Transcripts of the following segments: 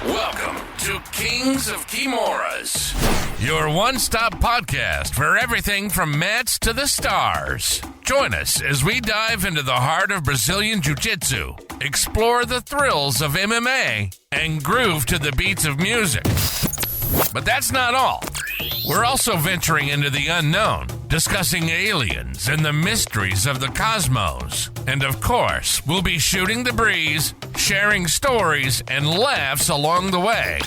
Welcome to Kings of Kimuras, your one-stop podcast for everything from mats to the stars. Join us as we dive into the heart of Brazilian Jiu-Jitsu, explore the thrills of MMA, and groove to the beats of music. But that's not all. We're also venturing into the unknown, discussing aliens and the mysteries of the cosmos. And of course, we'll be shooting the breeze, sharing stories, and laughs along the way.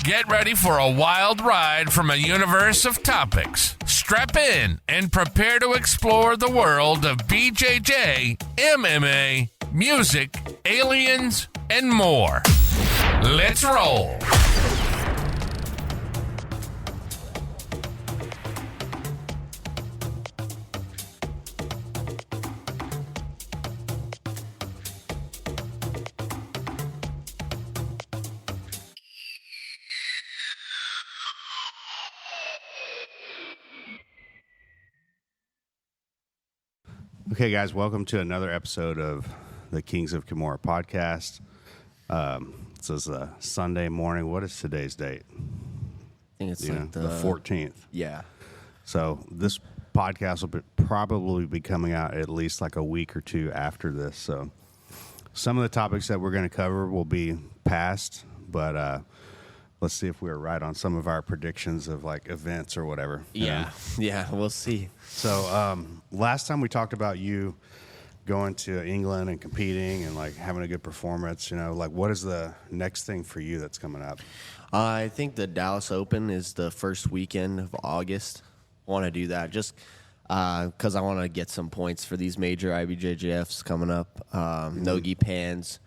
Get ready for a wild ride from a universe of topics. Strap in and prepare to explore the world of BJJ, MMA, music, aliens, and more. Let's roll. Okay, guys, welcome to another episode of the Kings of Kimura podcast. This is a Sunday morning. What is today's date? I think it's like the 14th. Yeah. So this podcast will probably be coming out at least like a week or two after this. So some of the topics that we're going to cover will be past, but let's see if we're right on some of our predictions of like events or whatever. Yeah, we'll see. So last time we talked about you going to England and competing and like having a good performance, like what is the next thing for you that's coming up? I think the Dallas Open is the first weekend of August. I want to do that just because I want to get some points for these major IBJJFs coming up. Nogi Pans.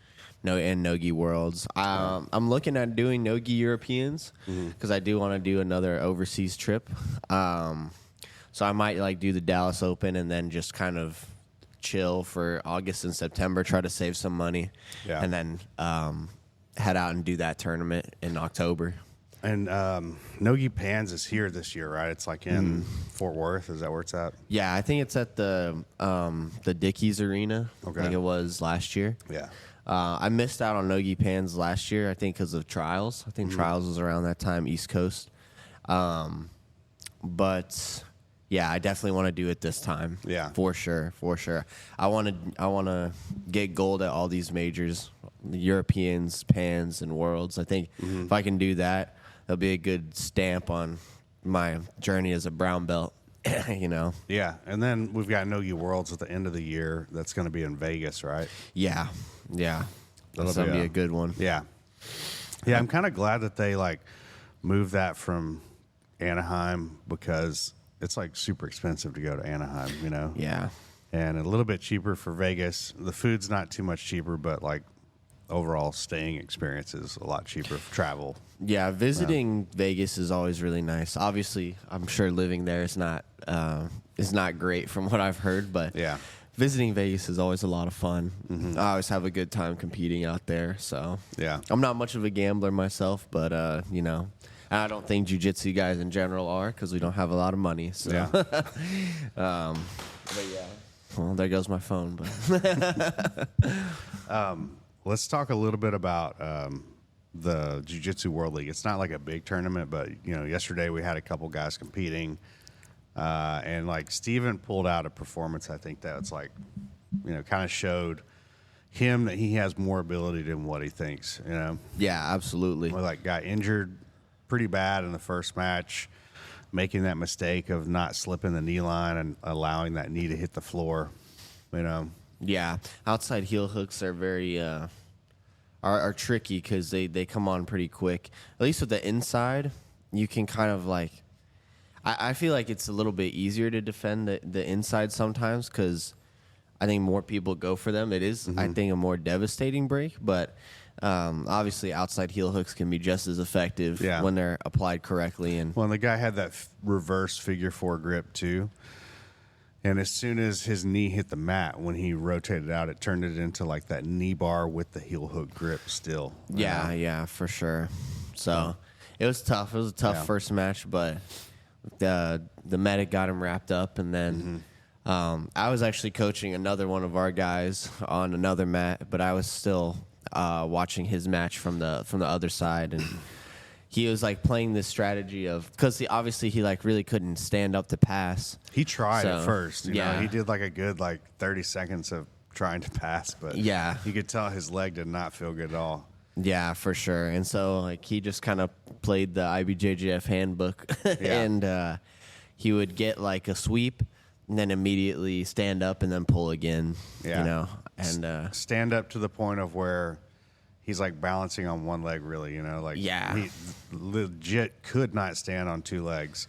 And Nogi Worlds. I'm looking at doing Nogi Europeans because I do want to do another overseas trip. So I might like do the Dallas Open and then just kind of chill for August and September, try to save some money, and then head out and do that tournament in October. And Nogi Pans is here this year, right? It's like in Fort Worth. Is that where it's at? Yeah, I think it's at the Dickies Arena. Okay. I think it was last year. Yeah. I missed out on Nogi Pans last year, I think, because of Trials. I think Trials was around that time, East Coast. But yeah, I definitely want to do it this time. Yeah, for sure. I want to get gold at all these majors, the Europeans, Pans, and Worlds. I think if I can do that, it'll be a good stamp on my journey as a brown belt. Yeah, and then we've got Nogi Worlds at the end of the year. That's going to be in Vegas, right? Yeah. That's going to be a good one. Yeah. I'm kind of glad that they like moved that from Anaheim because it's like super expensive to go to Anaheim, Yeah. And a little bit cheaper for Vegas. The food's not too much cheaper, but like overall staying experience is a lot cheaper for travel. Yeah, visiting Vegas is always really nice. Obviously, I'm sure living there is not great from what I've heard, but yeah, visiting Vegas is always a lot of fun. I always have a good time competing out there. So yeah, I'm not much of a gambler myself, but I don't think jiu-jitsu guys in general are because we don't have a lot of money. So yeah. But yeah, well, there goes my phone. But let's talk a little bit about the Jiu-Jitsu World League. It's not like a big tournament, but yesterday we had a couple guys competing, and like Steven pulled out a performance. I think that's like, kind of showed him that he has more ability than what he thinks. Yeah, absolutely. Well, like got injured pretty bad in the first match, making that mistake of not slipping the knee line and allowing that knee to hit the floor. Yeah, outside heel hooks are very are tricky because they come on pretty quick. At least with the inside, you can kind of like. I feel like it's a little bit easier to defend the inside sometimes because I think more people go for them. It is, I think, a more devastating break, but obviously outside heel hooks can be just as effective when they're applied correctly. And the guy had that reverse figure four grip too. And as soon as his knee hit the mat, when he rotated out, it turned it into like that knee bar with the heel hook grip still. Yeah, for sure. So it was tough. It was a tough first match, but the medic got him wrapped up. And then I was actually coaching another one of our guys on another mat, but I was still watching his match from the other side, and he was like playing this strategy of because obviously he like really couldn't stand up to pass. He tried at first. You know, yeah, he did like a good 30 seconds of trying to pass, but yeah, you could tell his leg did not feel good at all. Yeah, for sure. And so like he just kind of played the IBJJF handbook, and he would get like a sweep, and then immediately stand up and then pull again. Yeah. You know, and stand up to the point of where he's like balancing on one leg, really. You know, like he legit could not stand on two legs.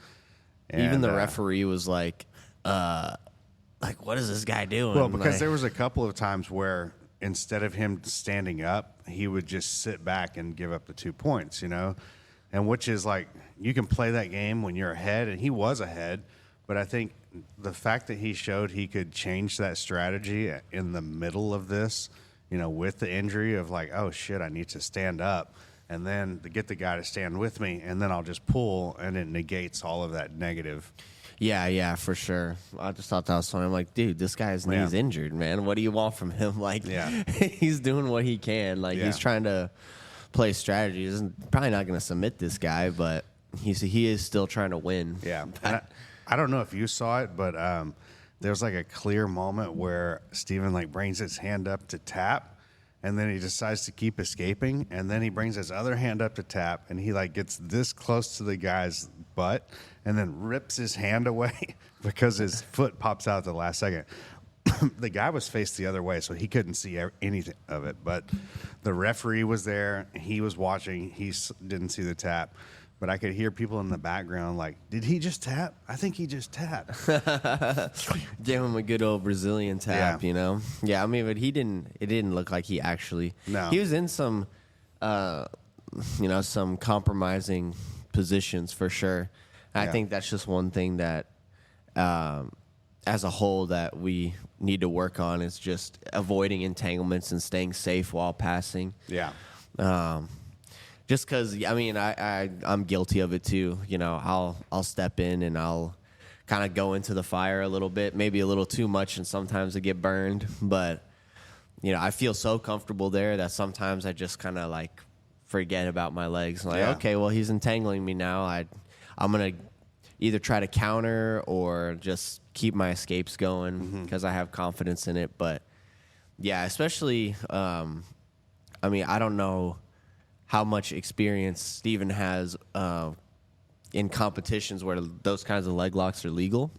And, even the referee was like, what is this guy doing? Well, because there was a couple of times where instead of him standing up, he would just sit back and give up the 2 points, you know, and which is like you can play that game when you're ahead, and he was ahead. But I think the fact that he showed he could change that strategy in the middle of this, you know, with the injury of like, oh, shit, I need to stand up and then to get the guy to stand with me, and then I'll just pull, and it negates all of that negative. Yeah, for sure. I just thought that was funny. I'm like, dude, this guy's knee's injured, man. What do you want from him? Like, he's doing what he can. Like, he's trying to play strategy. He's probably not going to submit this guy, but he is still trying to win. Yeah. And I don't know if you saw it, but there's like a clear moment where Steven like brings his hand up to tap, and then he decides to keep escaping, and then he brings his other hand up to tap, and he like gets this close to the guy's butt and then rips his hand away because his foot pops out at the last second. The guy was faced the other way, so he couldn't see anything of it, but the referee was there. He was watching. He didn't see the tap. But I could hear people in the background like, did he just tap? I think he just tapped. Gave him a good old Brazilian tap, you know? Yeah, I mean, but it didn't look like he actually. No. He was in some, some compromising positions for sure. I think that's just one thing that, as a whole, that we need to work on is just avoiding entanglements and staying safe while passing. Yeah. Just because, I mean, I'm guilty of it too. You know, I'll step in and I'll kind of go into the fire a little bit, maybe a little too much, and sometimes I get burned. But, you know, I feel so comfortable there that sometimes I just kind of like forget about my legs. Like, okay, well, he's entangling me now. I'm going to either try to counter or just keep my escapes going because I have confidence in it. But, yeah, especially, I mean, I don't know how much experience Steven has in competitions where those kinds of leg locks are legal.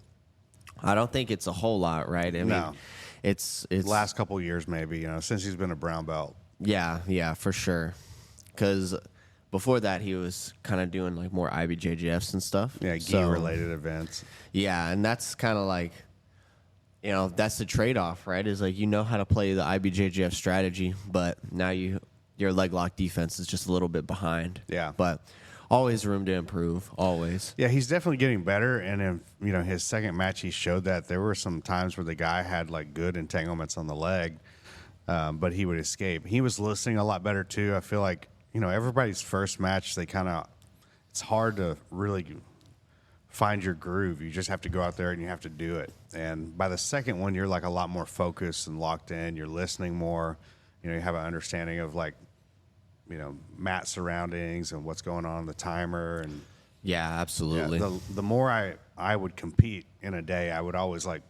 I don't think it's a whole lot, right? I mean, it's last couple of years maybe, you know, since he's been a brown belt. Yeah, for sure. Because before that, he was kind of doing like more IBJJFs and stuff. Yeah, gi-related events. Yeah, and that's kind of like, you know, that's the trade-off, right? Is like you know how to play the IBJJF strategy, but now your leg lock defense is just a little bit behind. Yeah. But always room to improve, always. Yeah, he's definitely getting better. And in, you know, his second match, he showed that there were some times where the guy had like good entanglements on the leg, but he would escape. He was listening a lot better too. I feel like, you know, everybody's first match, it's hard to really find your groove. You just have to go out there and you have to do it. And by the second one, you're like a lot more focused and locked in. You're listening more. You know, you have an understanding of like, you know, mat surroundings and what's going on in the timer. And yeah, absolutely. Yeah, the more I would compete in a day, I would always like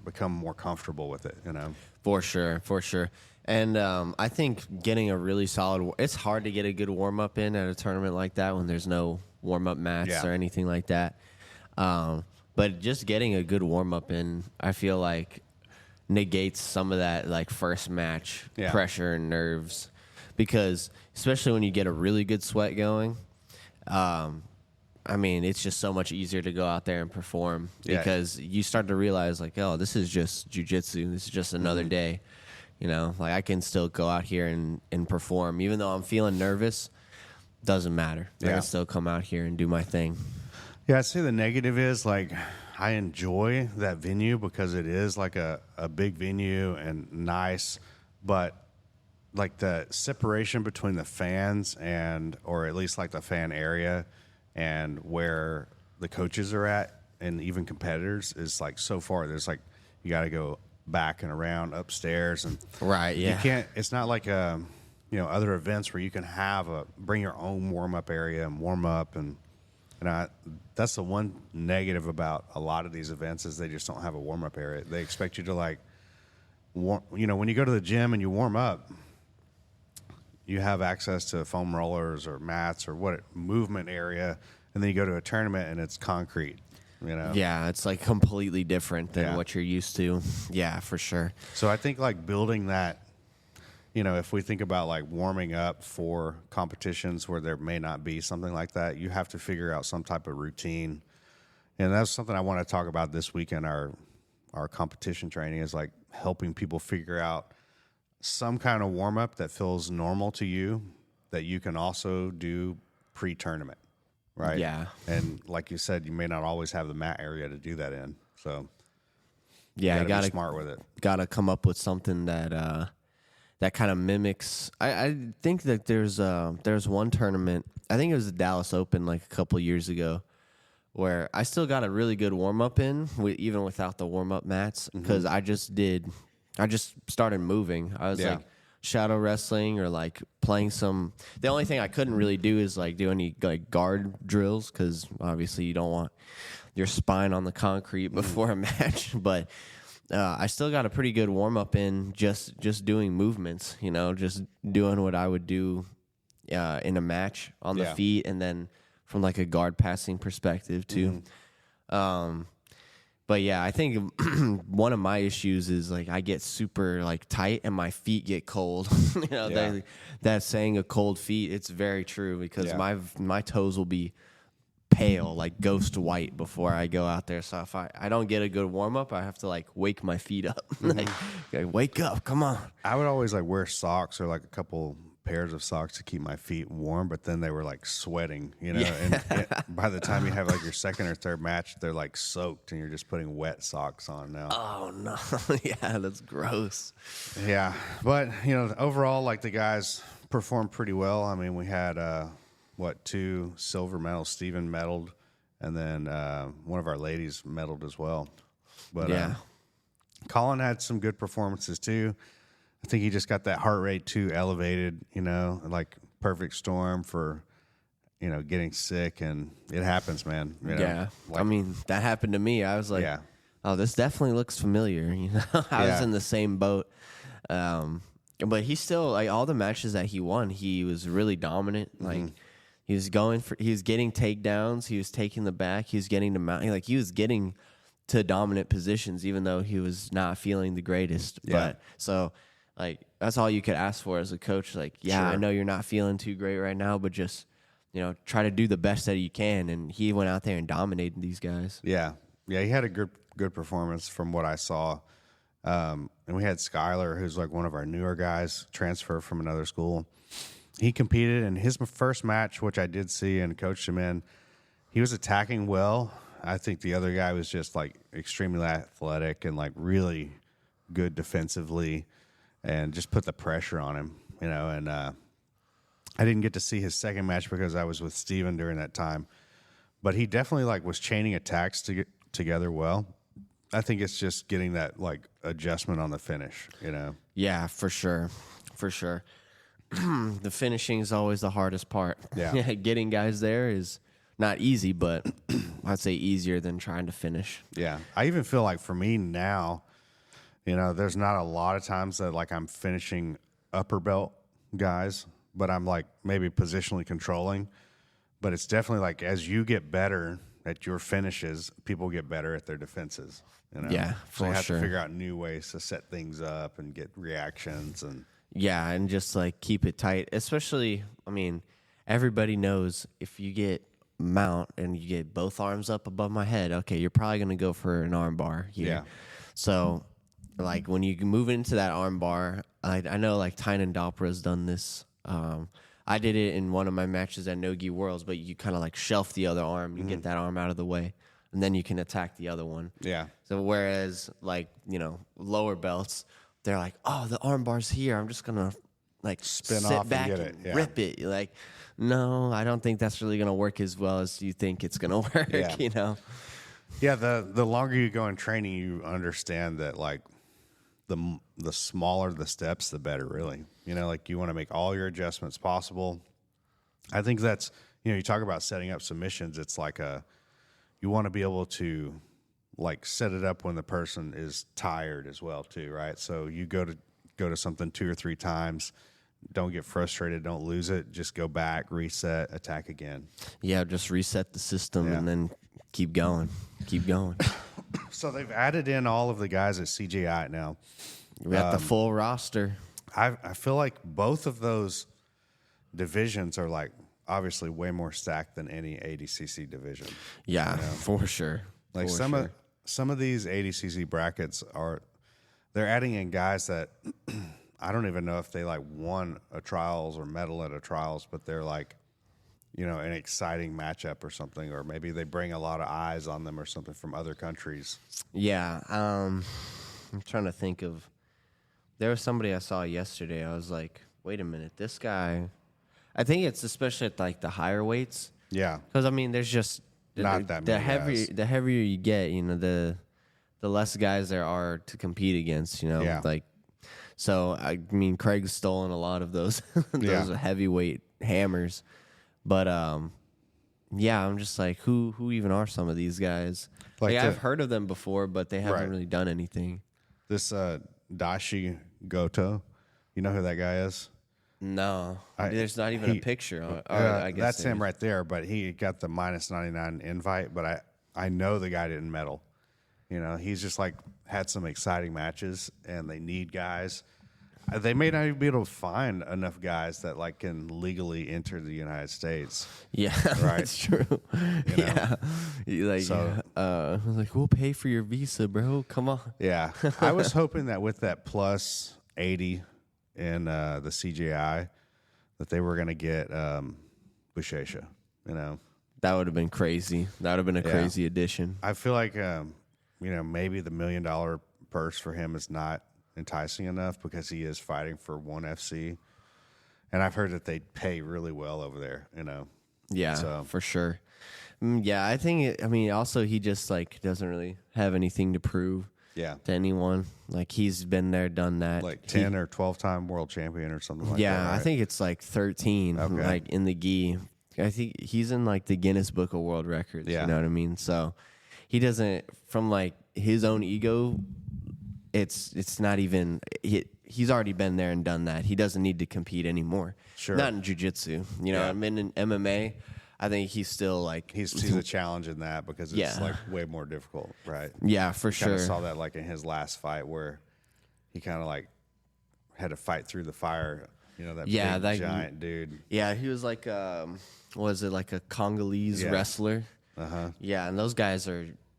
become more comfortable with it, you know? For sure. And I think getting a really solid, it's hard to get a good warm up in at a tournament like that when there's no warm up mats or anything like that. But just getting a good warm up in, I feel like negates some of that like first match pressure and nerves, because especially when you get a really good sweat going, I mean, it's just so much easier to go out there and perform because you start to realize like, oh, this is just jiu-jitsu. This is just another day. You know, like I can still go out here and perform. Even though I'm feeling nervous, doesn't matter. I can still come out here and do my thing. Yeah, I'd say the negative is like I enjoy that venue because it is like a big venue and nice, but like the separation between the fans or at least like the fan area and where the coaches are at and even competitors is like so far. There's like you got to go back and around upstairs and right. Yeah, you can't. It's not like other events where you can bring your own warm up area and warm up, and that's the one negative about a lot of these events is they just don't have a warm up area. They expect you to when you go to the gym and you warm up, you have access to foam rollers or mats or movement area, and then you go to a tournament and it's concrete. Yeah, it's like completely different than what you're used to. Yeah, for sure. So I think like building that, if we think about like warming up for competitions where there may not be something like that, you have to figure out some type of routine. And that's something I want to talk about this weekend. Our competition training is like helping people figure out some kind of warm up that feels normal to you that you can also do pre-tournament. Right. Yeah. And like you said, you may not always have the mat area to do that in. So yeah, you gotta be smart with it. Got to come up with something that kind of mimics. I think that there's one tournament. I think it was the Dallas Open like a couple years ago, where I still got a really good warm up in, even without the warm up mats, because I just started moving. I was like shadow wrestling or like playing some. The only thing I couldn't really do is like do any like guard drills, because obviously you don't want your spine on the concrete before a match. But I still got a pretty good warm up in just doing movements, just doing what I would do in a match on the feet, and then from like a guard passing perspective too. But yeah, I think one of my issues is like I get super like tight and my feet get cold. That saying of cold feet, it's very true, because my toes will be pale, like ghost white, before I go out there. So if I don't get a good warm up, I have to like wake my feet up. Like, wake up, come on. I would always like wear socks or like a couple pairs of socks to keep my feet warm, but then they were like sweating, and by the time you have like your second or third match, they're like soaked and you're just putting wet socks on now. Oh no. Yeah, that's gross. Yeah. But overall, like the guys performed pretty well. I mean, we had 2 silver medals. Steven medaled, and then one of our ladies medaled as well. But Colin had some good performances too. I think he just got that heart rate too elevated, like perfect storm for, getting sick, and it happens, man. I mean, that happened to me. I was like, oh, this definitely looks familiar. I was in the same boat. But he still, like, all the matches that he won, he was really dominant. Like, he was getting takedowns. He was taking the back. He was getting to mount. Like, he was getting to dominant positions, even though he was not feeling the greatest. Yeah. But so, like, that's all you could ask for as a coach. Like, Sure. I know you're not feeling too great right now, but just, try to do the best that you can. And he went out there and dominated these guys. Yeah. Yeah, he had a good performance from what I saw. And we had Skylar, who's like one of our newer guys, transfer from another school. He competed in his first match, which I did see and coached him in. He was attacking well. I think the other guy was just like extremely athletic and like really good defensively, and just put the pressure on him, and I didn't get to see his second match because I was with Steven during that time, but he definitely like was chaining attacks to get together well. I think it's just getting that like adjustment on the finish, Yeah, for sure. The finishing is always the hardest part. Yeah. Getting guys there is not easy, but I'd say easier than trying to finish. Yeah. I even feel like for me now, there's not a lot of times that like I'm finishing upper belt guys, but I'm like maybe positionally controlling. But it's definitely like as you get better at your finishes, people get better at their defenses. Yeah, so you have sure. to figure out new ways to set things up and get reactions and and just like keep it tight. Especially, I mean, everybody knows if you get mount and you get both arms up above my head, okay, you're probably going to go for an arm bar here. Yeah. So, like when you move into that arm bar, I know like Tynan Dopra's done this. I did it in one of my matches at Nogi Worlds, but you kind of like shelf the other arm, you get that arm out of the way, and then you can attack the other one. Yeah. So whereas like, lower belts, they're like, oh, the arm bar's here. I'm just going to like spin sit off back and get it. Yeah. rip it. Like, no, I don't think that's really going to work as well as you think it's going to work, Yeah. Yeah, the longer you go in training, you understand that like the smaller the steps, the better, really. You know, like you want to make all your adjustments possible. I think that's, you know, you talk about setting up submissions. It's like you want to be able to like set it up when the person is tired as well too, right? So you go to something 2 or 3 times. Don't get frustrated. Don't lose it. Just go back, reset, attack again. Yeah, just reset the system and then keep going. Keep going. So they've added in all of the guys at CGI now. We got the full roster. I feel like both of those divisions are like obviously way more stacked than any ADCC division. Yeah, for sure. Like some of these ADCC brackets they're adding in guys that I don't even know if they like won a trials or medal at a trials, but they're like, you know, an exciting matchup or something, or maybe they bring a lot of eyes on them or something from other countries. Yeah, I'm trying to think of. There was somebody I saw yesterday. I was like, wait a minute, this guy. I think it's especially at like the higher weights. Yeah, because I mean, there's just not that many the heavier you get, you know, the less guys there are to compete against. You know, like. So I mean, Craig's stolen a lot of those heavyweight hammers, but yeah, I'm just like, who even are some of these guys? Like I've heard of them before, but they haven't really done anything. This Dashi Goto, you know who that guy is? No, there's not even a picture. I guess that's him right there. But he got the -99 invite. But I know the guy didn't medal. You know, he's just like had some exciting matches, and they need guys. They may not even be able to find enough guys that like can legally enter the United States. Yeah, right. That's true. Yeah, I was like, we'll pay for your visa, bro. Come on. Yeah, I was hoping that with that plus 80 in the CGI, that they were going to get Bushesha. You know, that would have been crazy. That would have been a crazy addition. I feel like you know, maybe the $1 million purse for him is not enticing enough because he is fighting for ONE FC, and I've heard that they pay really well over there. You know, yeah, for sure. Yeah, I think. I mean, also he just like doesn't really have anything to prove. Yeah. To anyone, like he's been there, done that. Like 10 or 12-time world champion or something like that. Yeah, right? I think it's like 13. Okay. Like in the gi. I think he's in like the Guinness Book of World Records. Yeah. You know what I mean? So he doesn't, from like his own ego, it's not even, he's already been there and done that. He doesn't need to compete anymore. Sure. Not in jiu-jitsu. You know, I mean, in MMA, I think he's still like... He's a challenge in that because it's like way more difficult, right? Yeah, for sure. I saw that like in his last fight where he kind of like had to fight through the fire. You know, that big giant dude. Yeah, he was like, was it like a Congolese wrestler? Uh-huh. Yeah, and those guys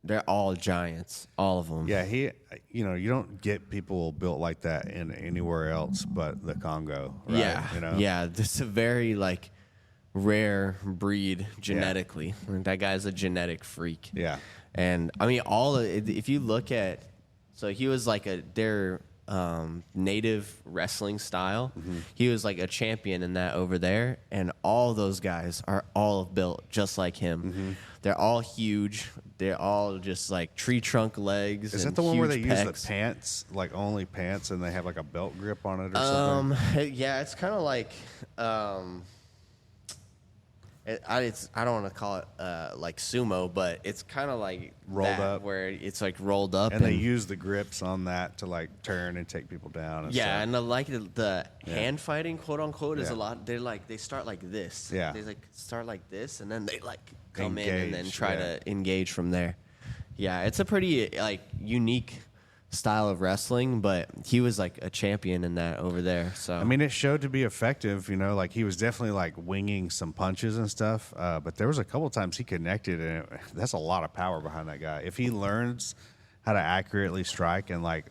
they're all giants, all of them. Yeah, you know, you don't get people built like that in anywhere else but the Congo, right? Yeah, you know? Yeah, it's a very like rare breed genetically. That guy's a genetic freak. Yeah, and I mean, if you look at, so he was like their native wrestling style. Mm-hmm. He was like a champion in that over there, and all those guys are all built just like him. Mm-hmm. They're all huge. They're all just like tree trunk legs. Is that the one where they use the pants, like only pants, and they have like a belt grip on it or something? Yeah, it's kind of like. I don't want to call it like sumo, but it's kind of like rolled up, where it's like rolled up, and they use the grips on that to like turn and take people down. And stuff. And the hand fighting, quote unquote, is a lot. They start like this. Yeah, they like start like this, and then they like come in and then try to engage from there. Yeah, it's a pretty like unique style of wrestling, but he was like a champion in that over there. So I mean, it showed to be effective. You know, like he was definitely like winging some punches and stuff. But there was a couple of times he connected, and that's a lot of power behind that guy. If he learns how to accurately strike and like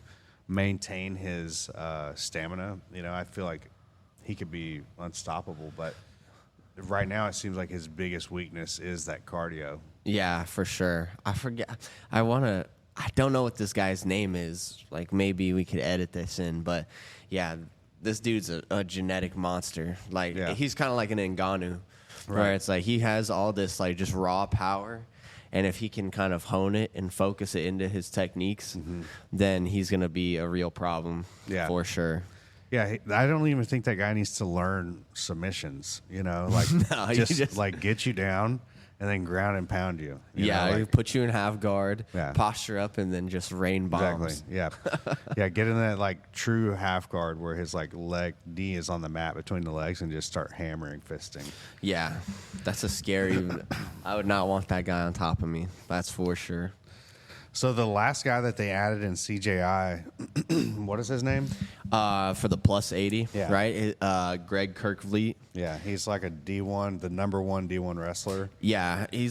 maintain his stamina, you know, I feel like he could be unstoppable. But right now, it seems like his biggest weakness is that cardio. Yeah, for sure. I forget. I don't know what this guy's name is. Like, maybe we could edit this in. But, yeah, this dude's a genetic monster. Like, he's kind of like an Ngannou. Where it's like he has all this, like, just raw power. And if he can kind of hone it and focus it into his techniques, then he's going to be a real problem for sure. Yeah, I don't even think that guy needs to learn submissions. Like No, just like get you down and then ground and pound you. He put you in half guard, Yeah. posture up, and then just rain bombs. Exactly. Yeah, yeah. Get in that like true half guard where his like knee is on the mat between the legs and just start hammering fisting. Yeah, that's a scary. I would not want that guy on top of me. That's for sure. So the last guy that they added in CJI, what is his name? For the plus 80, Yeah. right? Greg Kirkvliet. Yeah, he's like a D1, the number one D1 wrestler. Yeah, he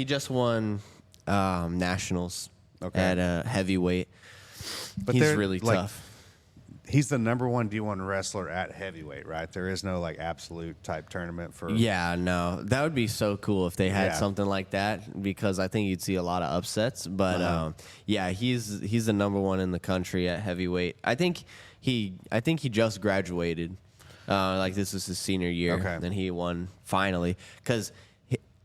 just won nationals Okay. at heavyweight. But He's they're, really like, tough. He's the number one D1 wrestler at heavyweight, right? There is no like absolute type tournament for. Yeah, no, that would be so cool if they had Yeah. something like that, because I think you'd see a lot of upsets. But yeah, he's the number one in the country at heavyweight. I think he just graduated. Like this is his senior year, Okay. and he won finally because.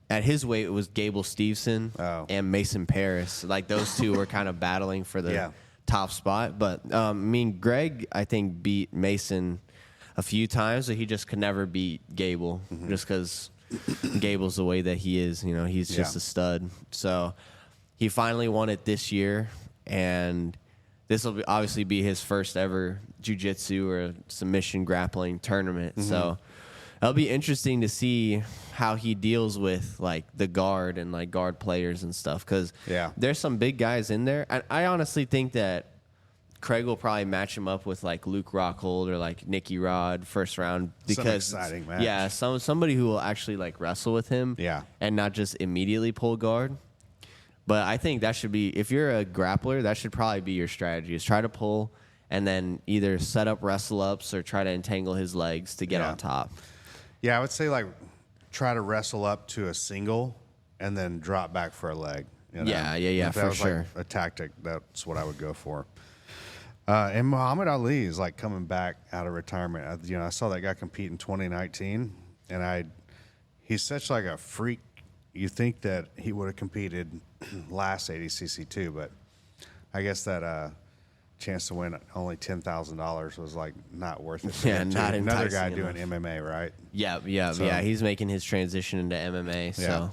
At his weight, it was Gable Steveson and Mason Paris. Like those two were kind of battling for the top spot. But Greg, I think, beat Mason a few times, but he just could never beat Gable just because Gable's the way that he is. He's just a stud. So he finally won it this year, and this will obviously be his first ever jiu-jitsu or submission grappling tournament. So it'll be interesting to see how he deals with like the guard and like guard players and stuff, because there's some big guys in there. And I honestly think that Craig will probably match him up with like Luke Rockhold or like Nicky Rod first round, because Some exciting match. Yeah, somebody who will actually like wrestle with him, and not just immediately pull guard. But I think that should be, if you're a grappler, that should probably be your strategy, is try to pull and then either set up wrestle ups or try to entangle his legs to get on top. Yeah, I would say like try to wrestle up to a single and then drop back for a leg. Yeah, If that for was sure. like a tactic, that's what I would go for. And Muhammad Ali is like coming back out of retirement. I saw that guy compete in 2019, and he's such like a freak. You think that he would have competed last ADCC too, but I guess that chance to win only $10,000 was like not worth it. Yeah, not another guy enticing doing enough. MMA, right? Yeah. He's making his transition into MMA, so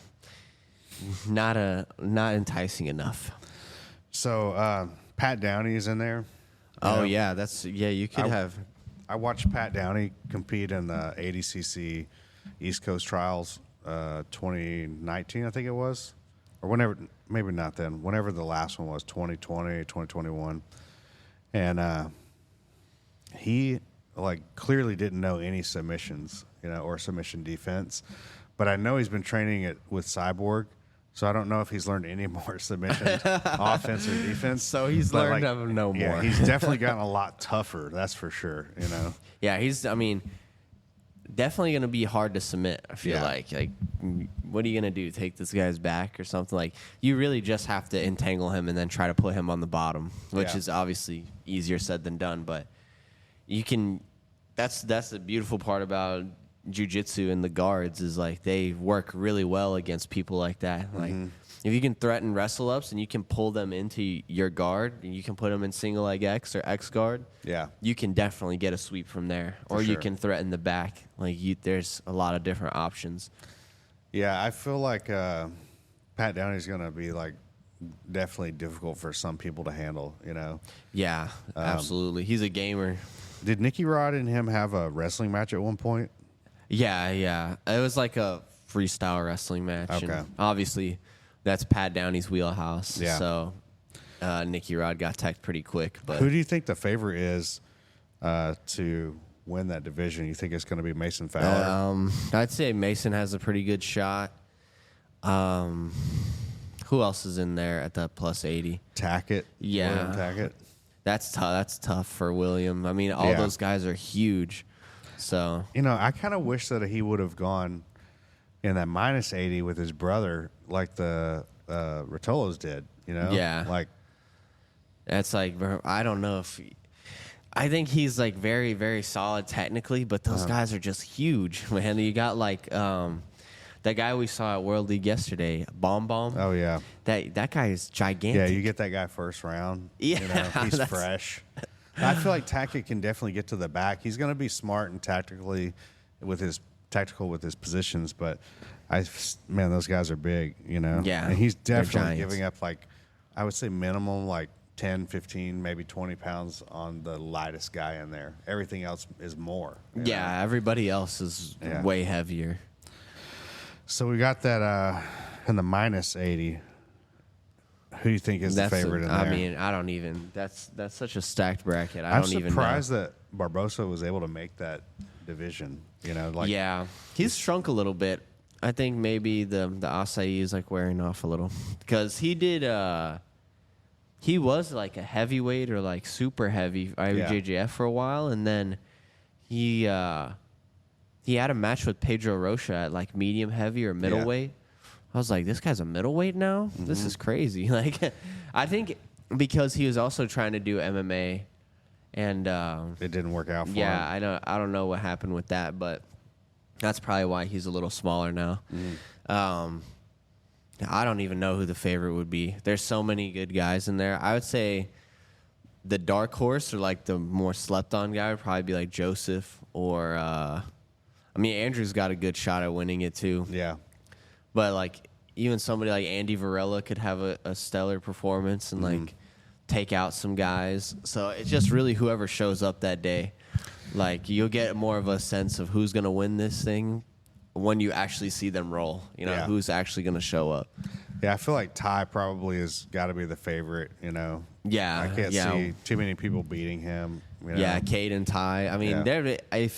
not enticing enough. So Pat Downey is in there. Yeah, you could have. I watched Pat Downey compete in the ADCC East Coast Trials 2019, I think it was, or whenever, maybe not then, whenever the last one was, 2020, 2021. And he like clearly didn't know any submissions, or submission defense. But I know he's been training it with Cyborg, so I don't know if he's learned any more submissions, offense or defense. So he's learned to know more. Yeah, he's definitely gotten a lot tougher. That's for sure. Yeah, definitely going to be hard to submit, I feel like. What are you going to do? Take this guy's back or something? Like, you really just have to entangle him and then try to put him on the bottom, which is obviously easier said than done. But you can. That's the beautiful part about jiu-jitsu and the guards, is like they work really well against people like that. Like, if you can threaten wrestle ups and you can pull them into your guard and you can put them in single leg X or X guard, you can definitely get a sweep from there. Or you can threaten the back. Like, there's a lot of different options. Yeah, I feel like Pat Downey's going to be like definitely difficult for some people to handle. Yeah, absolutely. He's a gamer. Did Nicky Rod and him have a wrestling match at one point? Yeah. It was like a freestyle wrestling match. Okay. And obviously, that's Pat Downey's wheelhouse. Yeah. So Nicky Rod got teched pretty quick. But who do you think the favorite is to win that division? You think it's going to be Mason Fowler? I'd say Mason has a pretty good shot. Who else is in there at the plus 80? Tackett. Yeah. William Tackett. That's tough. That's tough for William. All those guys are huge. So I kind of wish that he would have gone in that minus 80 with his brother, like the Rotolos did. Yeah. Like that's like, I don't know if. I think he's like very, very solid technically, but those guys are just huge, man. You got like that guy we saw at World League yesterday, Bomb. Oh yeah, that guy is gigantic. Yeah, you get that guy first round. Yeah, he's fresh. I feel like Tackett can definitely get to the back. He's going to be smart and tactical with his positions, but those guys are big, you know. Yeah, and he's definitely giants. giving up, like, I would say minimum like 10, 15, maybe 20 pounds on the lightest guy in there. Everything else is more. Yeah, know? everybody else is way heavier. So we got that in the minus 80. Who do you think is the favorite in there? I mean, I don't even. That's such a stacked bracket. I'm don't even know. surprised that Barbosa was able to make that division. You know, like he's shrunk a little bit. I think maybe the acai is like wearing off a little because he did. He was like a heavyweight or like super heavy IBJJF for a while, and then he had a match with Pedro Rocha at like medium heavy or middleweight. I was like, this guy's a middleweight now? Mm-hmm. This is crazy. Like, I think because he was also trying to do MMA, and it didn't work out for him. Yeah, I don't know what happened with that, but that's probably why he's a little smaller now. I don't even know who the favorite would be. There's so many good guys in there. I would say the dark horse or like the more slept on guy would probably be like Joseph or Andrew's got a good shot at winning it too. Yeah. But like even somebody like Andy Varela could have a stellar performance and like take out some guys. So it's just really whoever shows up that day. Like you'll get more of a sense of who's gonna win this thing when you actually see them roll. You know, who's actually gonna show up. Yeah, I feel like Ty probably has got to be the favorite. You know. Yeah. I can't see too many people beating him. You know? Yeah, Cade and Ty. I mean, I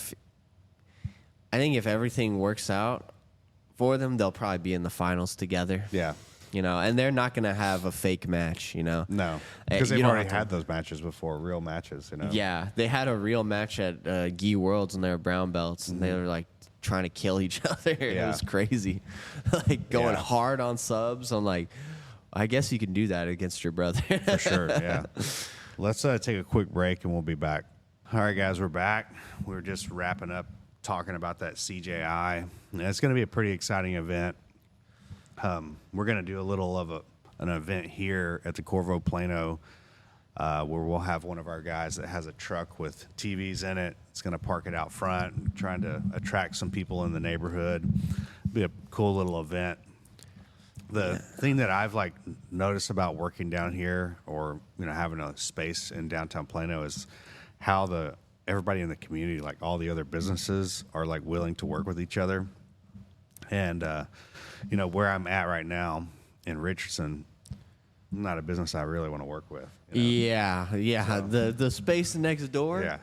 think if everything works out for them, they'll probably be in the finals together. Yeah. You know, and they're not going to have a fake match, you know. No. Because they've already had those matches before, real matches, you know. Yeah. They had a real match at Gi Worlds and they were brown belts, and they were, like, trying to kill each other. Yeah. It was crazy. Like, going hard on subs. I'm like, I guess you can do that against your brother. For sure, yeah. Let's take a quick break, and we'll be back. All right, guys, we're back. We're just wrapping up talking about that CJI. And it's going to be a pretty exciting event. We're going to do a little of an event here at the Corvo Plano where we'll have one of our guys that has a truck with TVs in it. It's going to park it out front, trying to attract some people in the neighborhood. Be a cool little event. The thing that I've like noticed about working down here, or having a space in downtown Plano, is how everybody in the community, like all the other businesses, are like willing to work with each other. And where I'm at right now in Richardson, not a business I really want to work with. Yeah. So, the space next door,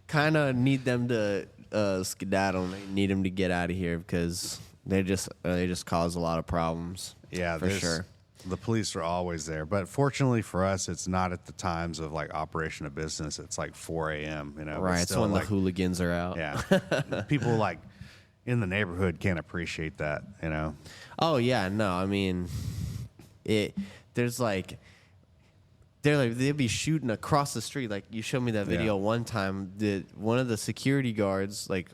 kind of need them to skedaddle. They need them to get out of here because they just cause a lot of problems. Yeah, for sure. The police are always there, but fortunately for us, it's not at the times of like operation of business. It's like 4 a.m. Right. It's when the hooligans are out. Yeah, people like in the neighborhood can't appreciate that. Oh yeah, no. I mean, there's like. They'll be shooting across the street. Like you showed me that video one time. One of the security guards, like,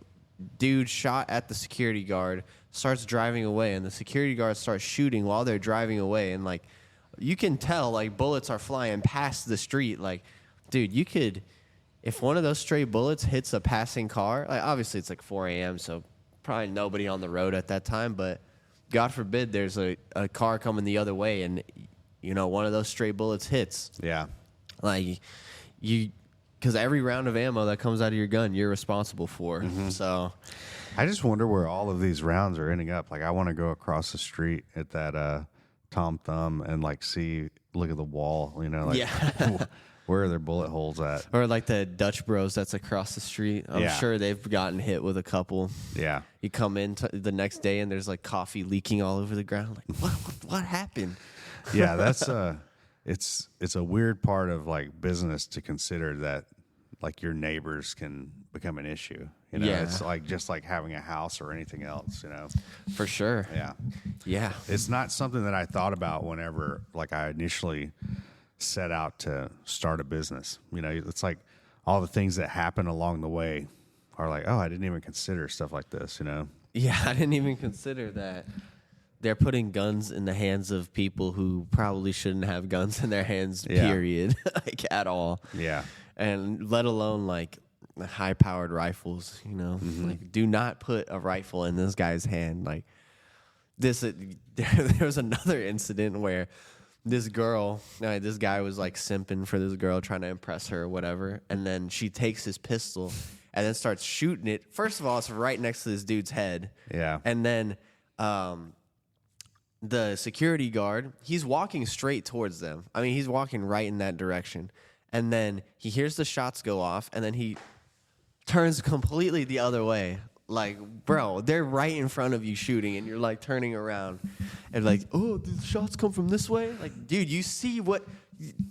dude shot at the security guard, starts driving away, and the security guard starts shooting while they're driving away. And like, you can tell like bullets are flying past the street. Like, dude, you could, if one of those stray bullets hits a passing car, like obviously it's like 4 a.m. so probably nobody on the road at that time. But God forbid there's a car coming the other way and. One of those stray bullets hits. Yeah. Like, because every round of ammo that comes out of your gun, you're responsible for. Mm-hmm. So, I just wonder where all of these rounds are ending up. Like, I want to go across the street at that Tom Thumb and, like, look at the wall, where are their bullet holes at? Or, like, the Dutch Bros that's across the street. I'm sure they've gotten hit with a couple. Yeah. You come in the next day and there's, like, coffee leaking all over the ground. Like, what happened? Yeah, that's it's a weird part of like business to consider that like your neighbors can become an issue. It's like just like having a house or anything else. For sure. Yeah. It's not something that I thought about whenever like I initially set out to start a business. It's like all the things that happen along the way are like, oh, I didn't even consider stuff like this. Yeah, I didn't even consider that. they're putting guns in the hands of people who probably shouldn't have guns in their hands, period, like at all. Yeah. And let alone like high-powered rifles, you know. Like, do not put a rifle in this guy's hand. Like this, there was another incident where this guy was like simping for this girl, trying to impress her or whatever, and then she takes his pistol and then starts shooting it. First of all, it's right next to this dude's head. Yeah. And then the security guard, he's walking straight towards them. I mean, he's walking right in that direction. And then he hears the shots go off, and then he turns completely the other way. Like, bro, they're right in front of you shooting, and you're, like, turning around. And, like, oh, did the shots come from this way? Like, dude, you see what...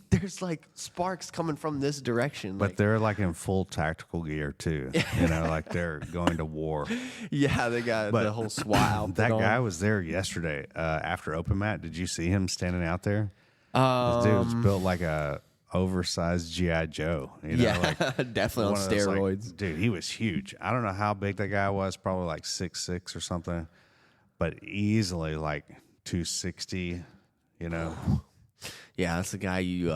There's, like, sparks coming from this direction. But like, they're, like, in full tactical gear, too. You know, like, they're going to war. Yeah, they got the whole SWAT outfit That on. guy was there yesterday after Open Mat. Did you see him standing out there? This dude was built like a oversized G.I. Joe. You know, like definitely on one of those, steroids. like, dude, he was huge. I don't know how big that guy was, probably like 6'6" or something, but easily like 260, you know. Yeah, that's the guy you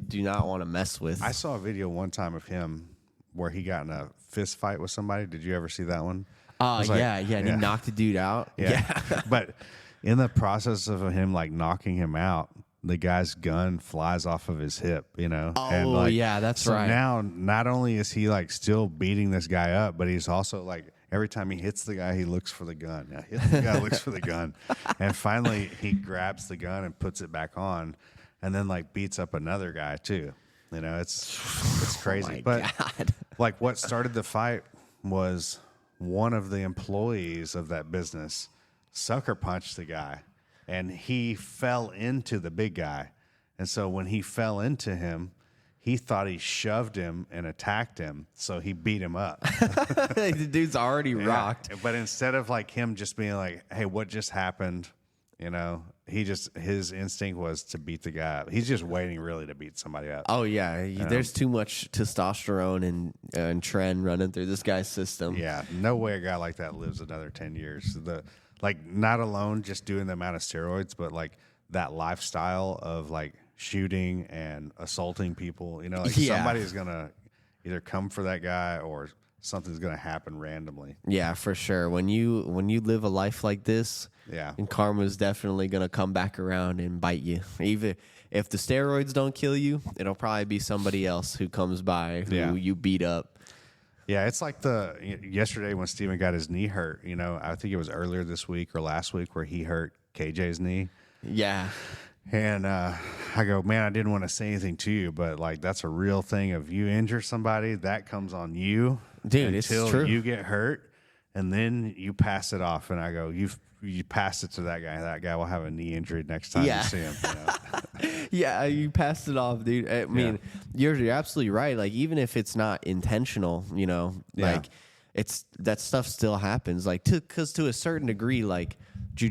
do not want to mess with. I saw a video one time of him where he got in a fist fight with somebody. Did you ever see that one? And he knocked the dude out. Yeah. But in the process of him like knocking him out, the guy's gun flies off of his hip, you know? Oh, and like, that's so right. now, not only is he like still beating this guy up, but he's also like, every time he hits the guy, he looks for the gun. Now, hits the guy, looks for the gun. And finally, he grabs the gun and puts it back on, and then like beats up another guy too. You know, it's crazy. God. Like what started the fight was one of the employees of that business sucker punched the guy. And he fell into the big guy. And so when he fell into him, he thought he shoved him and attacked him. So he beat him up. The dude's already rocked. But instead of like him just being like, hey, what just happened? You know, his instinct was to beat the guy up. He's just waiting really to beat somebody up. Oh, yeah. There's too much testosterone and trend running through this guy's system. Yeah. No way a guy like that lives another 10 years. Like, not alone just doing the amount of steroids, but like that lifestyle of like shooting and assaulting people. You know, like somebody's gonna either come for that guy or something's gonna happen randomly. Yeah, for sure. When you live a life like this, and karma's definitely gonna come back around and bite you. Even if the steroids don't kill you, it'll probably be somebody else who comes by who you beat up. Yeah, it's like yesterday when Steven got his knee hurt, you know, I think it was earlier this week or last week where he hurt KJ's knee. Yeah. And I go, man, I didn't want to say anything to you, but like that's a real thing. If you injure somebody, that comes on you. Dude, it's true. Until you get hurt, and then you pass it off. And I go, you passed it to that guy. That guy will have a knee injury next time you see him. You know? Yeah, you passed it off, dude. I mean, you're absolutely right. Like, even if it's not intentional, you know, like it's that stuff still happens. Like, because to a certain degree, like in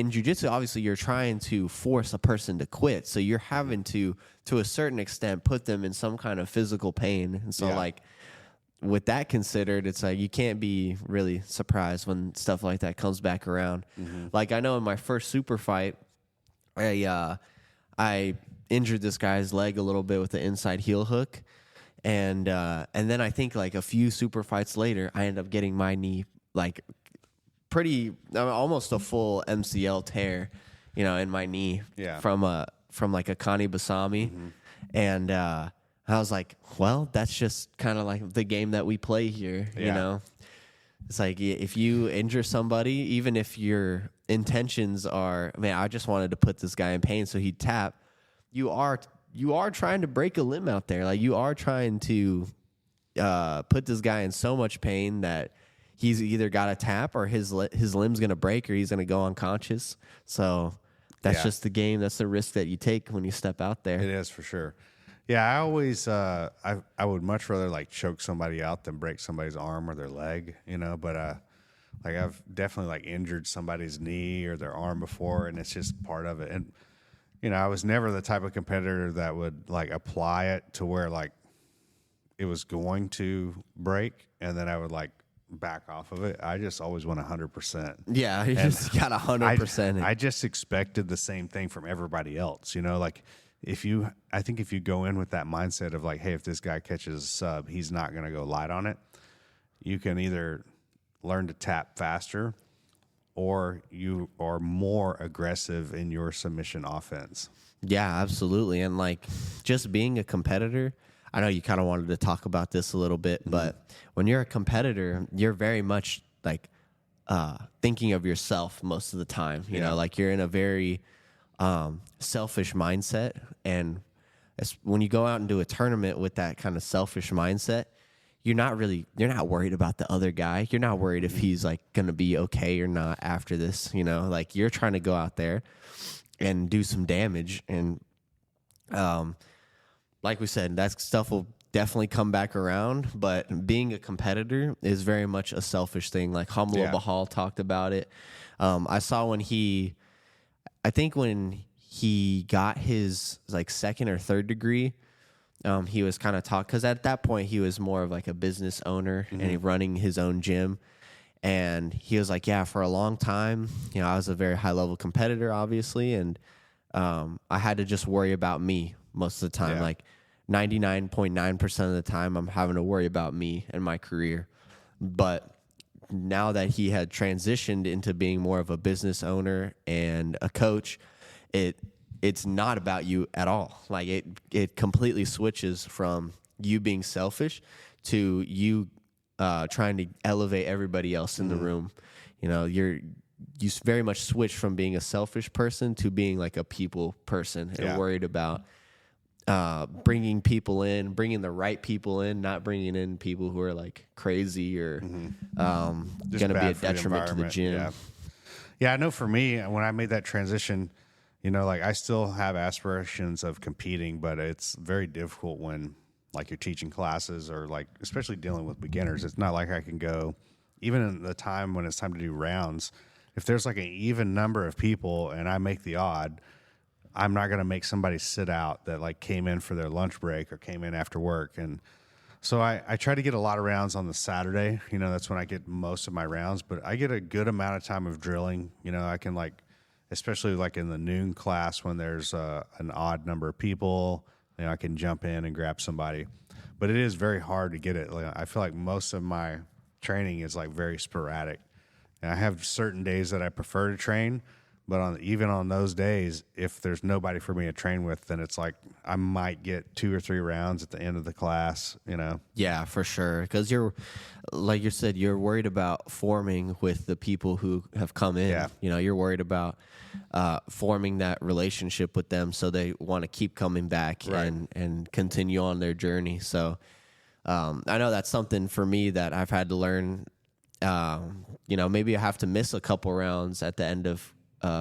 jujitsu, obviously you're trying to force a person to quit. So you're having to a certain extent, put them in some kind of physical pain. And so like with that considered, it's like you can't be really surprised when stuff like that comes back around. Mm-hmm. Like I know in my first super fight, I injured this guy's leg a little bit with the inside heel hook, and then I think like a few super fights later, I ended up getting my knee like almost a full MCL tear, you know, in my knee from like a Kani Basami, and I was like, well, that's just kind of like the game that we play here, you know. It's like if you injure somebody, even if your intentions are, man, I just wanted to put this guy in pain so he'd tap, you are trying to break a limb out there. Like you are trying to put this guy in so much pain that he's either got to tap or his limb's going to break or he's going to go unconscious. So that's just the game. That's the risk that you take when you step out there. It is for sure. Yeah, I always I would much rather like choke somebody out than break somebody's arm or their leg, you know. But like I've definitely like injured somebody's knee or their arm before, and it's just part of it. And you know, I was never the type of competitor that would like apply it to where like it was going to break, and then I would like back off of it. I just always went 100%. Yeah, you just got 100%. I just expected the same thing from everybody else. You know, like I think if you go in with that mindset of like, hey, if this guy catches a sub, he's not going to go light on it. You can either learn to tap faster, or you are more aggressive in your submission offense. Yeah, absolutely. And like just being a competitor, I know you kind of wanted to talk about this a little bit, but when you're a competitor, you're very much like thinking of yourself most of the time. You know, like you're in a very selfish mindset. And when you go out and do a tournament with that kind of selfish mindset, you're not worried about the other guy. You're not worried if he's like going to be okay or not after this, you know, like you're trying to go out there and do some damage. And, like we said, that stuff will definitely come back around, but being a competitor is very much a selfish thing. Like Hamza Bahal talked about it. I saw when he got his like second or third degree, he was kind of because at that point he was more of like a business owner and he running his own gym. And he was like, yeah, for a long time, you know, I was a very high level competitor, obviously. And I had to just worry about me most of the time. Like 99.9% of the time, I'm having to worry about me and my career. But now that he had transitioned into being more of a business owner and a coach, it's not about you at all. Like it completely switches from you being selfish to you trying to elevate everybody else in the room. You know, you very much switch from being a selfish person to being like a people person and worried about bringing people in, bringing the right people in, not bringing in people who are like crazy or going to be a detriment to the gym. Yeah, I know for me, when I made that transition, you know, like I still have aspirations of competing, but it's very difficult when like you're teaching classes or like, especially dealing with beginners. It's not like I can go, even in the time when it's time to do rounds, if there's like an even number of people and I make the odd, I'm not going to make somebody sit out that like came in for their lunch break or came in after work. And so I try to get a lot of rounds on the Saturday. You know, that's when I get most of my rounds, but I get a good amount of time of drilling. You know, I can like, especially like in the noon class when there's an odd number of people, you know, I can jump in and grab somebody. But it is very hard to get it. Like, I feel like most of my training is like very sporadic. And I have certain days that I prefer to train, but even on those days, if there's nobody for me to train with, then it's like I might get 2 or 3 rounds at the end of the class, you know? Yeah, for sure. Because you're, like you said, you're worried about forming with the people who have come in. Yeah. You know, you're worried about forming that relationship with them so they want to keep coming back and continue on their journey. So I know that's something for me that I've had to learn. You know, maybe I have to miss a couple rounds at the end of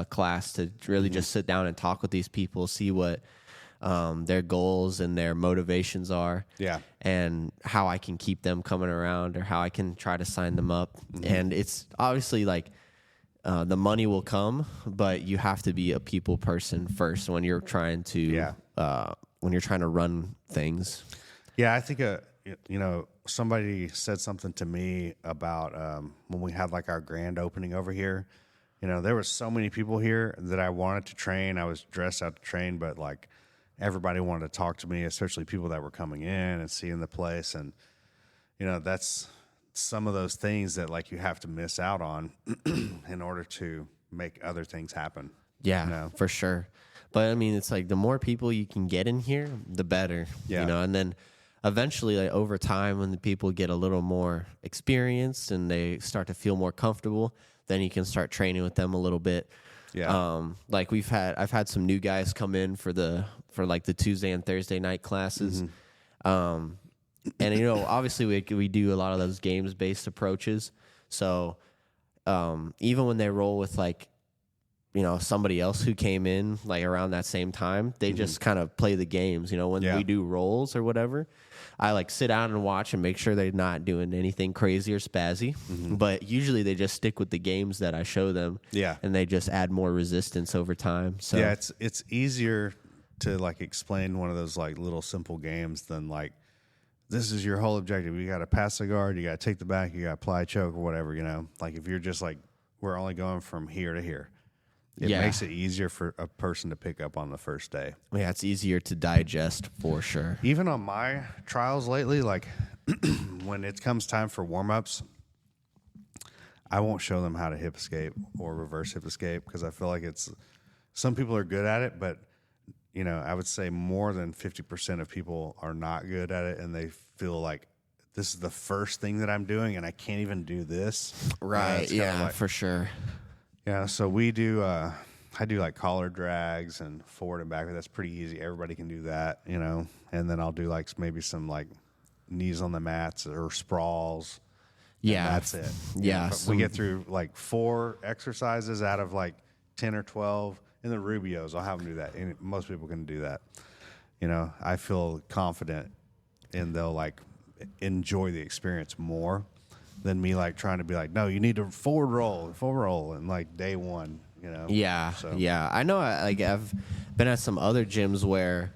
class to really just sit down and talk with these people, see what their goals and their motivations are, and how I can keep them coming around or how I can try to sign them up. And it's obviously like the money will come, but you have to be a people person first when you're trying to run things. Yeah, I think you know, somebody said something to me about when we had like our grand opening over here. You know, there were so many people here that I wanted to train. I was dressed out to train, but like everybody wanted to talk to me, especially people that were coming in and seeing the place. And, you know, that's some of those things that like you have to miss out on in order to make other things happen. Yeah, you know? For sure. But I mean, it's like the more people you can get in here, the better, you know, and then eventually, like over time, when the people get a little more experienced and they start to feel more comfortable, then you can start training with them a little bit. Yeah. Like I've had some new guys come in for like the Tuesday and Thursday night classes. And you know, obviously we do a lot of those games based approaches. So even when they roll with like, you know, somebody else who came in like around that same time, they just kind of play the games, you know, when we do rolls or whatever, I like sit down and watch and make sure they're not doing anything crazy or spazzy, but usually they just stick with the games that I show them and they just add more resistance over time. So yeah, it's easier to like explain one of those like little simple games than like this is your whole objective. You got to pass the guard, you got to take the back, you got to apply choke or whatever, you know. Like if you're just like, we're only going from here to here, it makes it easier for a person to pick up on the first day. Yeah, it's easier to digest for sure. Even on my trials lately, like when it comes time for warm-ups, I won't show them how to hip escape or reverse hip escape because I feel like some people are good at it, but you know, I would say more than 50% of people are not good at it, and they feel like this is the first thing that I'm doing, and I can't even do this. Right? Yeah, for sure. Yeah, so we do. I do like collar drags and forward and backward. That's pretty easy. Everybody can do that, you know. And then I'll do like maybe some like knees on the mats or sprawls. Yeah, that's it. Yeah, we get through like 4 exercises out of like 10 or 12. In the Rubios, I'll have them do that. And most people can do that. You know, I feel confident, and they'll like enjoy the experience more than me like trying to be like, no, you need to forward roll, and like day one, you know. Yeah, so. Yeah. I know. Like I've been at some other gyms where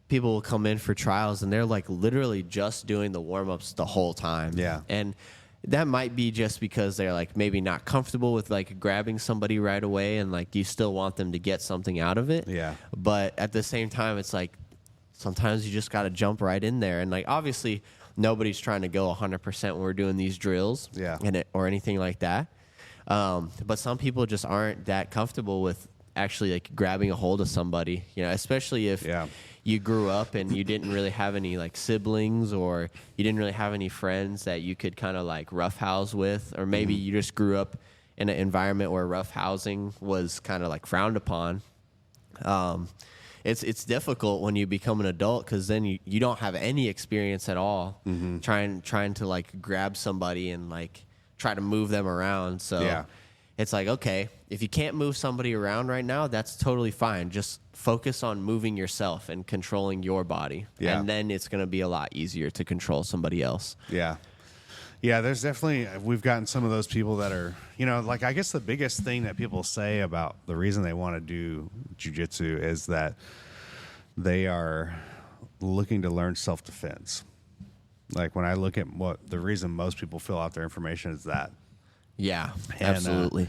people will come in for trials, and they're like literally just doing the warm ups the whole time. Yeah, and that might be just because they're like maybe not comfortable with like grabbing somebody right away, and like you still want them to get something out of it. Yeah. But at the same time, it's like sometimes you just got to jump right in there, and like obviously nobody's trying to go 100% when we're doing these drills. Yeah. Or anything like that. But some people just aren't that comfortable with actually like grabbing a hold of somebody, you know, especially if you grew up and you didn't really have any like siblings, or you didn't really have any friends that you could kind of like roughhouse with, or maybe you just grew up in an environment where roughhousing was kind of like frowned upon. It's difficult when you become an adult, because then you don't have any experience at all trying to like grab somebody and like try to move them around. So it's like, okay, if you can't move somebody around right now, that's totally fine. Just focus on moving yourself and controlling your body. Yeah. And then it's going to be a lot easier to control somebody else. Yeah. Yeah, there's definitely, we've gotten some of those people that are, you know, like I guess the biggest thing that people say about the reason they want to do jiu-jitsu is that they are looking to learn self-defense. Like when I look at what the reason most people fill out their information is that. Yeah, absolutely.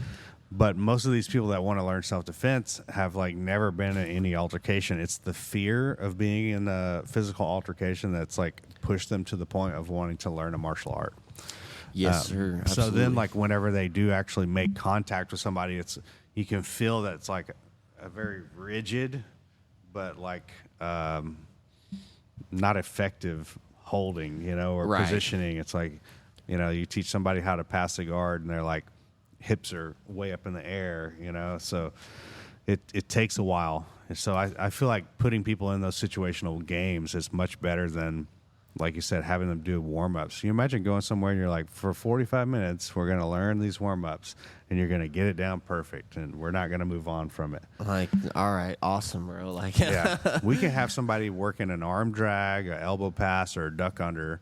But most of these people that want to learn self-defense have like never been in any altercation. It's the fear of being in a physical altercation that's like pushed them to the point of wanting to learn a martial art. Yes, sir. Absolutely. So then like whenever they do actually make contact with somebody, you can feel that it's like a very rigid, but like not effective holding, you know, or positioning. It's like, you know, you teach somebody how to pass a guard and they're like, hips are way up in the air, you know, so it takes a while. And so I feel like putting people in those situational games is much better than, like you said, having them do warm-ups. You imagine going somewhere and you're like, for 45 minutes, we're going to learn these warm-ups, and you're going to get it down perfect, and we're not going to move on from it. Like, all right, awesome, bro. Like, yeah, we can have somebody working an arm drag, an elbow pass, or a duck under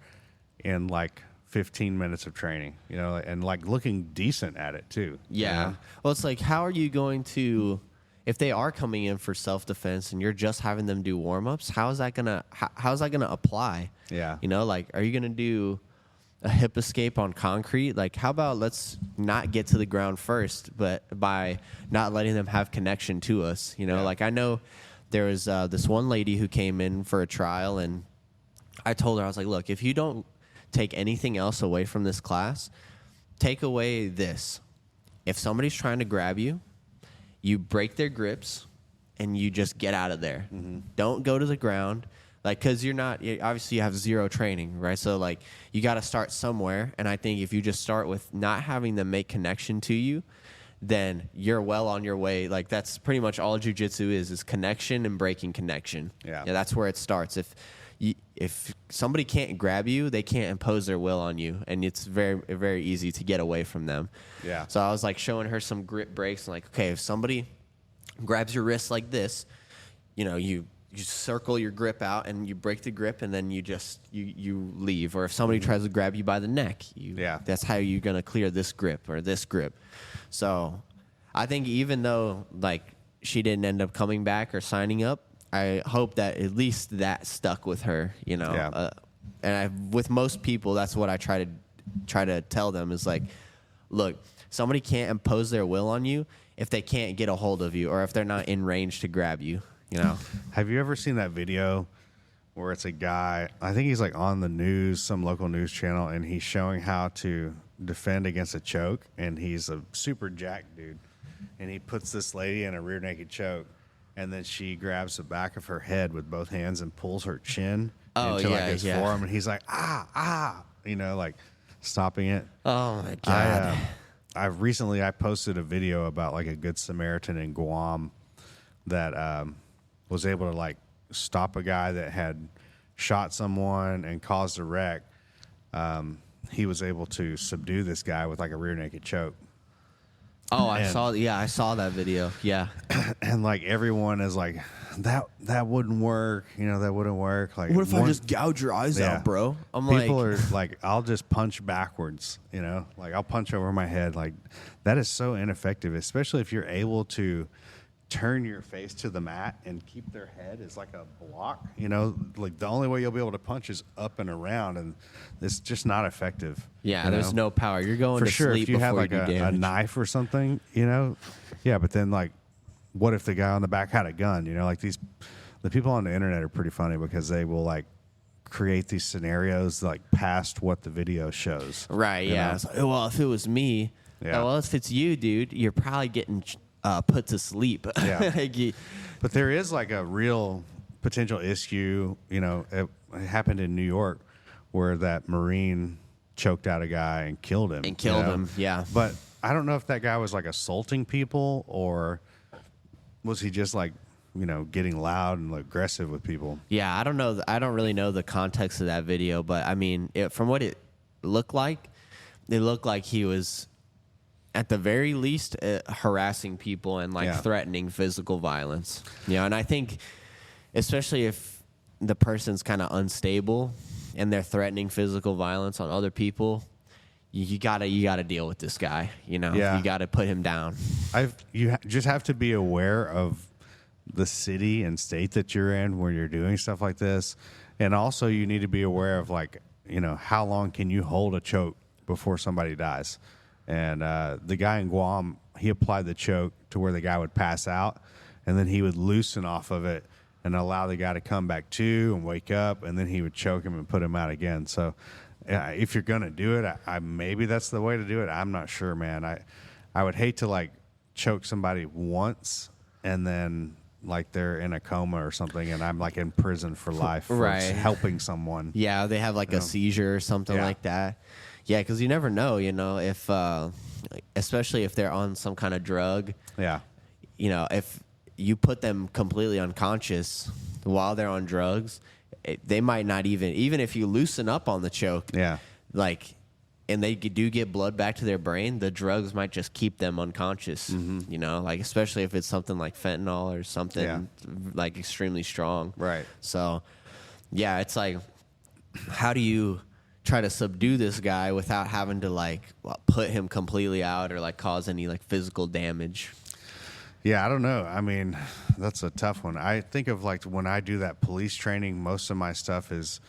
in like 15 minutes of training, you know, and like looking decent at it too. Yeah. You know? Well, it's like, how are you going to, if they are coming in for self-defense and you're just having them do warm-ups, how's that gonna apply? Yeah. You know, like, are you gonna do a hip escape on concrete? Like, how about let's not get to the ground first, but by not letting them have connection to us, you know? Like, I know there was this one lady who came in for a trial, and I told her, I was like, look, if you don't take anything else away from this class, take away this. If somebody's trying to grab you, you break their grips and you just get out of there. Mm-hmm. Don't go to the ground. Like, because obviously you have zero training, right? So, like, you got to start somewhere. And I think if you just start with not having them make connection to you, then you're well on your way. Like, that's pretty much all jiu-jitsu is connection and breaking connection. Yeah. That's where it starts. If somebody can't grab you, they can't impose their will on you, and it's very, very easy to get away from them. Yeah. So I was like showing her some grip breaks, and like, okay, if somebody grabs your wrist like this, you know, you circle your grip out and you break the grip, and then you just you leave. Or if somebody tries to grab you by the neck, that's how you're gonna clear this grip or this grip. So I think even though like she didn't end up coming back or signing up, I hope that at least that stuck with her, you know. Yeah. with most people, that's what I try to tell them is like, look, somebody can't impose their will on you if they can't get a hold of you or if they're not in range to grab you, you know? Have you ever seen that video where it's a guy, I think he's like on the news, some local news channel, and he's showing how to defend against a choke, and he's a super jacked dude, and he puts this lady in a rear naked choke, and then she grabs the back of her head with both hands and pulls her chin into like his forearm, and he's like, you know, like stopping it. Oh my God. I posted a video about like a good Samaritan in Guam that was able to like stop a guy that had shot someone and caused a wreck. He was able to subdue this guy with like a rear naked choke. Oh, I saw that video. Yeah. And like everyone is like, that wouldn't work. You know, that wouldn't work. Like, what if I just gouge your eyes out, bro? People are like, I'll just punch backwards, you know, like I'll punch over my head. Like that is so ineffective, especially if you're able to turn your face to the mat and keep their head as like a block, you know, like the only way you'll be able to punch is up and around, and it's just not effective. Yeah, there's no power. You're going for to sure. sleep If you have before like you do a knife or something, you know, yeah, but then like, what if the guy on the back had a gun? You know, like the people on the internet are pretty funny because they will like create these scenarios like past what the video shows. Right. Yeah. It's like, well, if it was me, well, if it's you, dude, you're probably getting put to sleep. Yeah. But there is like a real potential issue. You know, it happened in New York where that Marine choked out a guy and killed him. Yeah. But I don't know if that guy was like assaulting people or was he just like, you know, getting loud and aggressive with people. Yeah, I don't know. I don't really know the context of that video, but I mean, from what it looked like he was, at the very least, harassing people and threatening physical violence. You know, and I think, especially if the person's kind of unstable and they're threatening physical violence on other people, you gotta deal with this guy. You know, you gotta put him down. You just have to be aware of the city and state that you're in when you're doing stuff like this, and also you need to be aware of like, you know, how long can you hold a choke before somebody dies. And the guy in Guam, he applied the choke to where the guy would pass out, and then he would loosen off of it and allow the guy to come back to and wake up, and then he would choke him and put him out again. So if you're going to do it, I maybe that's the way to do it. I'm not sure, man. I would hate to like choke somebody once and then like they're in a coma or something and I'm like in prison for life for helping someone. Yeah, they have like a seizure or something like that. Yeah, because you never know, you know, if especially if they're on some kind of drug. Yeah. You know, if you put them completely unconscious while they're on drugs, they might not even if you loosen up on the choke. Yeah. Like, and they do get blood back to their brain, the drugs might just keep them unconscious. You know, like especially if it's something like fentanyl or something like extremely strong. Right. So, yeah, it's like, how do you try to subdue this guy without having to like put him completely out or like cause any like physical damage? Yeah, I don't know. I mean, that's a tough one. I think of like when I do that police training, most of my stuff is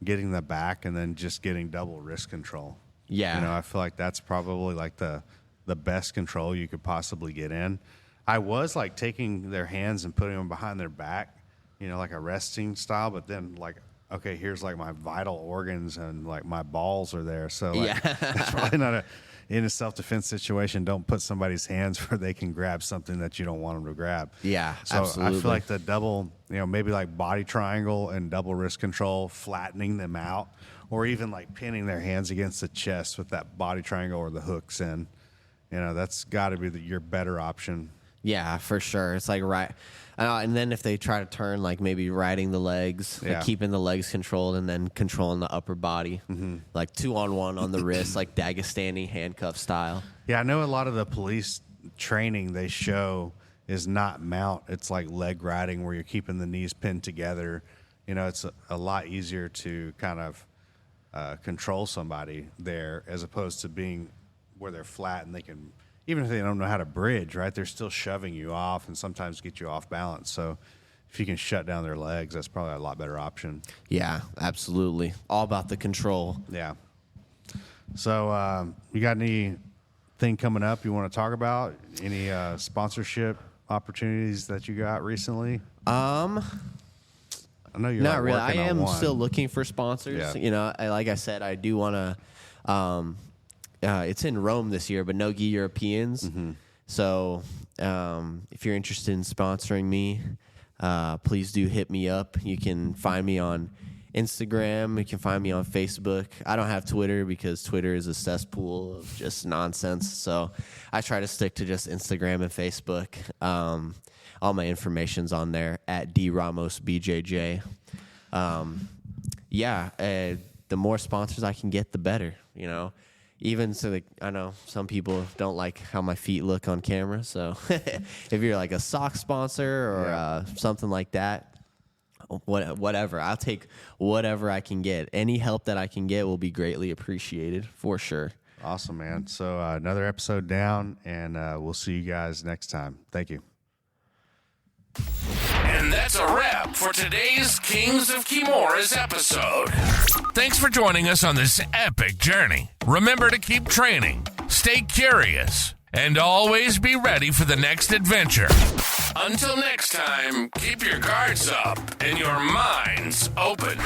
getting the back and then just getting double wrist control. Yeah. You know, I feel like that's probably like the best control you could possibly get in. I was like taking their hands and putting them behind their back, you know, like a resting style, but then like, okay, here's like my vital organs and like my balls are there. So like, it's probably not in a self-defense situation, don't put somebody's hands where they can grab something that you don't want them to grab. Yeah, so absolutely. I feel like the double, you know, maybe like body triangle and double wrist control, flattening them out, or even like pinning their hands against the chest with that body triangle or the hooks in. You know, that's got to be your better option. Yeah, for sure. It's like and then if they try to turn, like maybe riding the legs, like keeping the legs controlled, and then controlling the upper body, like 2-on-1 on the wrist, like Dagestani handcuff style. Yeah, I know a lot of the police training they show is not mount. It's like leg riding where you're keeping the knees pinned together. You know, it's a lot easier to kind of control somebody there as opposed to being where they're flat and they can, even if they don't know how to bridge, right, they're still shoving you off and sometimes get you off balance. So if you can shut down their legs, that's probably a lot better option. Yeah, absolutely. All about the control. Yeah. So you got anything coming up you want to talk about? Any sponsorship opportunities that you got recently? I know you're not like really. working I on am one. still looking for sponsors. Yeah. You know, like I said, I do want to. It's in Rome this year, but no gi Europeans. Mm-hmm. So if you're interested in sponsoring me, please do hit me up. You can find me on Instagram. You can find me on Facebook. I don't have Twitter because Twitter is a cesspool of just nonsense. So I try to stick to just Instagram and Facebook. All my information's on there at DRamosBJJ. The more sponsors I can get, the better, you know. Even so, I know some people don't like how my feet look on camera. So if you're like a sock sponsor or something like that, whatever. I'll take whatever I can get. Any help that I can get will be greatly appreciated for sure. Awesome, man. So another episode down, and we'll see you guys next time. Thank you. And that's a wrap for today's Kings of Kimuras episode. Thanks for joining us on this epic journey. Remember to keep training, stay curious, and always be ready for the next adventure. Until next time, keep your guards up and your minds open.